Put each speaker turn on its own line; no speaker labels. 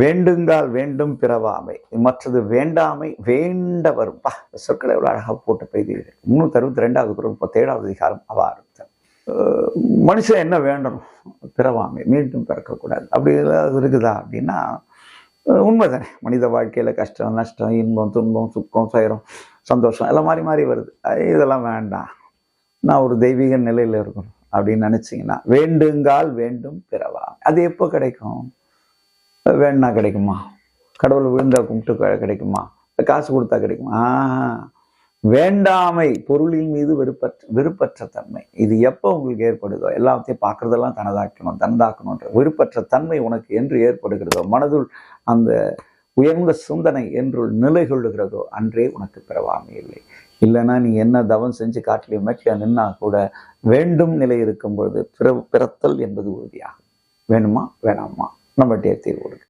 வேண்டுங்கால் வேண்டும் பிறவாமை, மற்றது வேண்டாமை வேண்ட வரும். சொற்களை எவ்வளவு அழகா போட்டு பெய்தி 362வது குறள் 37வது அதிகாரம் அவ்வாறு. மனுஷன் என்ன வேண்டணும்? பிறவாமை, மீண்டும் பிறக்கக்கூடாது. அப்படி ஏதாவது இருக்குதா அப்படின்னா உண்மைதானே. மனித வாழ்க்கையில கஷ்டம் நஷ்டம் இன்பம் துன்பம் சுக்கம் சைரம் சந்தோஷம் எல்லாம் மாறி மாறி வருது. இதெல்லாம் வேண்டாம், நான் ஒரு தெய்வீக நிலையில இருக்கணும் அப்படின்னு நினைச்சீங்கன்னா வேண்டுங்கால் வேண்டும் பிறவாமை. அது எப்போ கிடைக்கும்? வேணா கிடைக்குமா? கடவுள் விழுந்தா கும்பிட்டு கிடைக்குமா? காசு கொடுத்தா கிடைக்குமா? வேண்டாமை, பொருளின் மீது வெறுப்பற்ற தன்மை, இது எப்போ உங்களுக்கு ஏற்படுதோ, எல்லாத்தையும் பார்க்கறதெல்லாம் தனதாக்கணும் தனதாக்கணுன்ற வெறுப்பற்ற தன்மை உனக்கு என்று ஏற்படுகிறதோ, மனதுள் அந்த உயர்ந்த சிந்தனை என்று நிலை கொள்ளுகிறதோ அன்றே உனக்கு பிறவாமை இல்லை. இல்லைன்னா நீ என்ன தவம் செஞ்சு காட்டிலையும் மேட்டிலையும் நின்னா கூட வேண்டும் நிலை இருக்கும்பொழுது பிறத்தல் என்பது உறுதியாகும். வேணுமா வேணாமா நம்மகிட்டே தீர்வு கொடுக்கு.